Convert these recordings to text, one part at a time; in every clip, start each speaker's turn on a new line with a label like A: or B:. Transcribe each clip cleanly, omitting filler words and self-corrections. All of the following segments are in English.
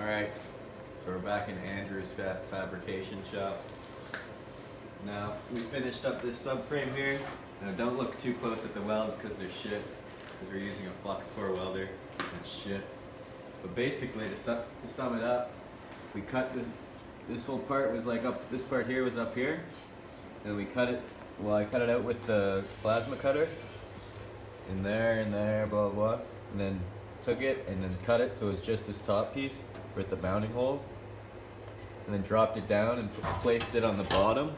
A: Alright, so we're back in Andrew's fabrication shop. Now, we finished up this subframe here. Now don't look too close at the welds because they're shit, because we're using a flux core welder. That's shit. But basically, to sum it up, we cut this whole part was like up, this part here was up here, and we cut it, well I cut it out with the plasma cutter, in there, blah blah, and then took it and then cut it so it was just this top piece with the mounting holes, and then dropped it down and placed it on the bottom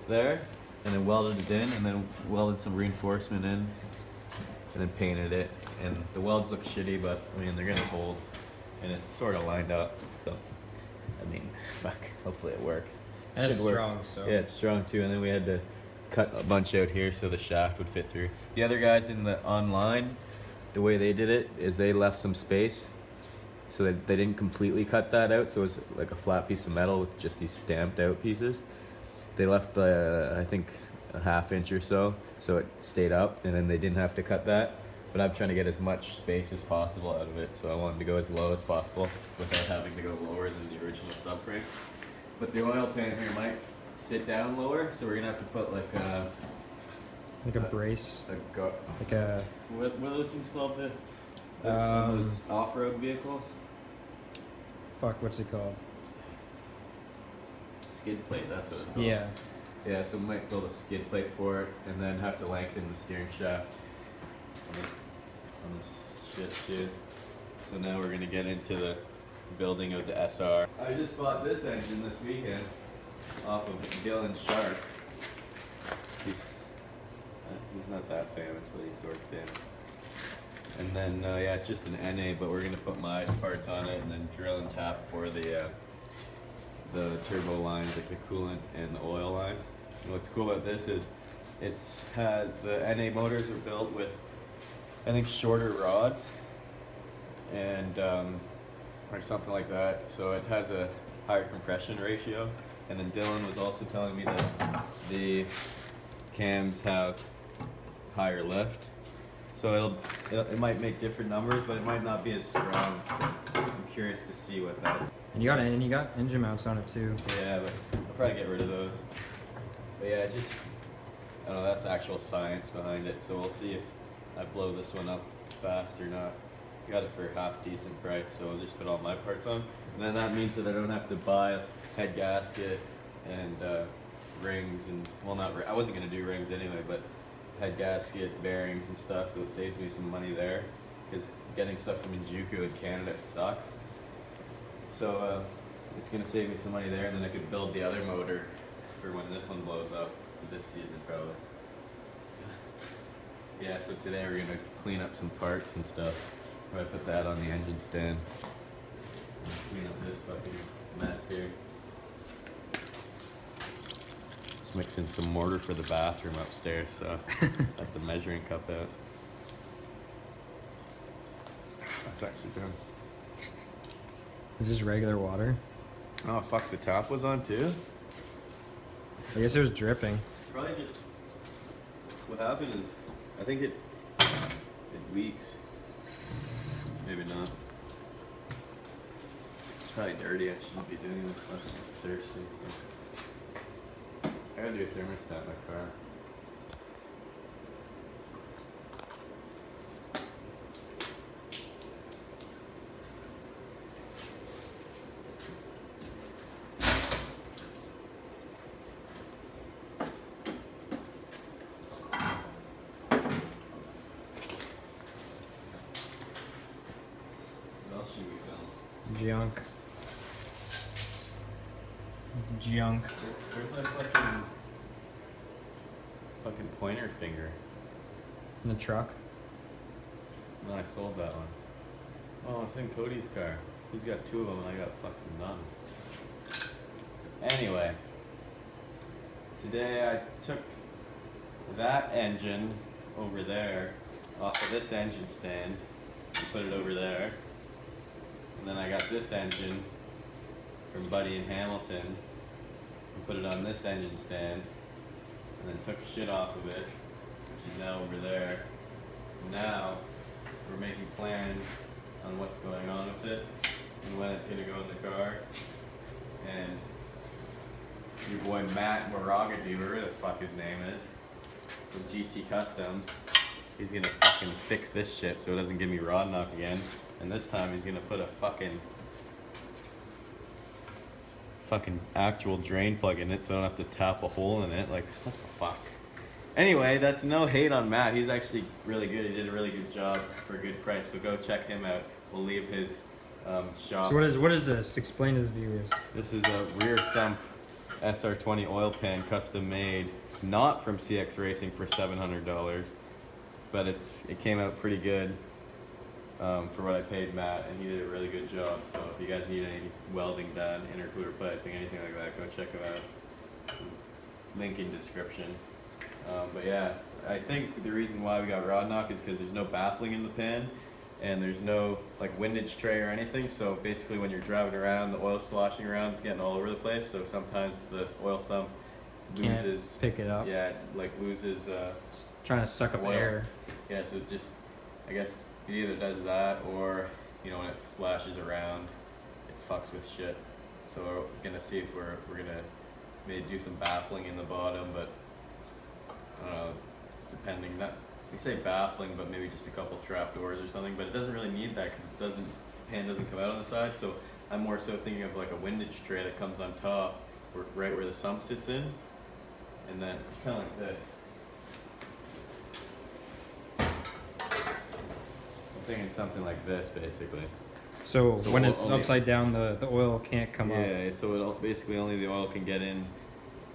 A: there, and then welded it in, and then welded some reinforcement in, and then painted it. And the welds look shitty, but I mean they're gonna hold, and it's sort of lined up, so I mean fuck, hopefully it works.
B: And it's strong, so
A: yeah, it's strong too. And then we had to cut a bunch out here so the shaft would fit through. The other guys in the online, the way they did it is they left some space, so that they didn't completely cut that out, so it was like a flat piece of metal with just these stamped out pieces. They left I think a ½ inch or so it stayed up, and then they didn't have to cut that. But I'm trying to get as much space as possible out of it, so I wanted to go as low as possible without having to go lower than the original subframe. But the oil pan here might sit down lower, so we're gonna have to put like a
B: brace,
A: what are those things called? Those off-road vehicles?
B: Fuck, what's it called?
A: Skid plate, that's what it's called.
B: Yeah.
A: Yeah, so we might build a skid plate for it, and then have to lengthen the steering shaft on this shit too. So now we're gonna get into the building of the SR. I just bought this engine this weekend off of Dylan Sharp. He's not that famous, but he's sort of famous. And then yeah, it's just an NA, but we're gonna put my parts on it and then drill and tap for the turbo lines, like the coolant and the oil lines. And what's cool about this is the NA motors were built with, I think, shorter rods and or something like that, so it has a higher compression ratio. And then Dylan was also telling me that the cams have higher lift, so it might make different numbers, but it might not be as strong. So I'm curious to see what that.
B: And you got engine mounts on it too.
A: Yeah, but I'll probably get rid of those. But yeah, I don't know, that's actual science behind it, so we'll see if I blow this one up fast or not. I got it for a half decent price, so I'll just put all my parts on. And then that means that I don't have to buy a head gasket and rings, and, well, I wasn't going to do rings anyway, but head gasket, bearings and stuff, so it saves me some money there, because getting stuff from Injuku in Canada sucks. So it's going to save me some money there, and then I could build the other motor for when this one blows up this season probably. Yeah, so today we're going to clean up some parts and stuff. Probably put that on the engine stand. Clean up this fucking mess here. Just mixing some mortar for the bathroom upstairs, so got the measuring cup out. That's actually done.
B: Is this regular water?
A: Oh fuck, the top was on too?
B: I guess it was dripping.
A: Probably just, what happened is, I think it leaks. Maybe not. It's probably dirty, I shouldn't be doing this, I'm thirsty. I gotta do a thermostat in my car.
B: Junk.
A: Where's my fucking pointer finger?
B: In the truck.
A: No, I sold that one. Oh, it's in Cody's car. He's got 2 of them and I got fucking none. Anyway, today I took that engine over there off of this engine stand and put it over there. And then I got this engine from Buddy in Hamilton and put it on this engine stand, and then took shit off of it, which is now over there. Now we're making plans on what's going on with it. and when it's gonna go in the car. And your boy Matt Moragadu, whatever the fuck his name is, from GT Customs, he's gonna fucking fix this shit so it doesn't give me rod knock again. And this time he's gonna put a fucking actual drain plug in it so I don't have to tap a hole in it. Like, what the fuck? Anyway, that's no hate on Matt. He's actually really good. He did a really good job for a good price. So go check him out. We'll leave his shop.
B: So what is this? Explain to the viewers.
A: This is a rear sump SR20 oil pan, custom made, not from CX Racing, for $700, but it came out pretty good for what I paid Matt, and he did a really good job. So if you guys need any welding done, intercooler piping, anything like that, go check him out. Link in description. But yeah, I think the reason why we got rod knock is because there's no baffling in the pan, and there's no like windage tray or anything. So basically when you're driving around, the oil sloshing around, it's getting all over the place. So sometimes the oil sump loses,
B: pick it up.
A: Yeah, like loses
B: It's trying to suck up
A: oil.
B: air.
A: Yeah, so it just, I guess it either does that, or you know, when it splashes around, it fucks with shit. So we're gonna see if we're gonna maybe do some baffling in the bottom, but I don't know, depending, not, we say baffling, but maybe just a couple trap doors or something, but it doesn't really need that because pan doesn't come out on the side. So I'm more so thinking of like a windage tray that comes on top, right where the sump sits in, and then kind of like this. I'm thinking something like this, basically.
B: So when
A: we'll
B: it's
A: only-
B: upside down, the oil can't come up.
A: Yeah, so it'll, basically only the oil can get in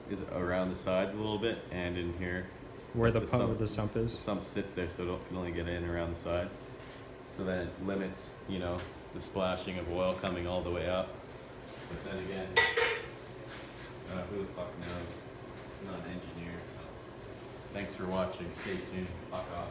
A: is around the sides a little bit and in here.
B: Where
A: That's
B: the pump, where the sump
A: The
B: is.
A: sump sits there, so it can only get in around the sides. So then it limits, you know, the splashing of oil coming all the way up. But then again, who the fuck knows? I'm not an engineer, so. Thanks for watching. Stay tuned. Fuck off.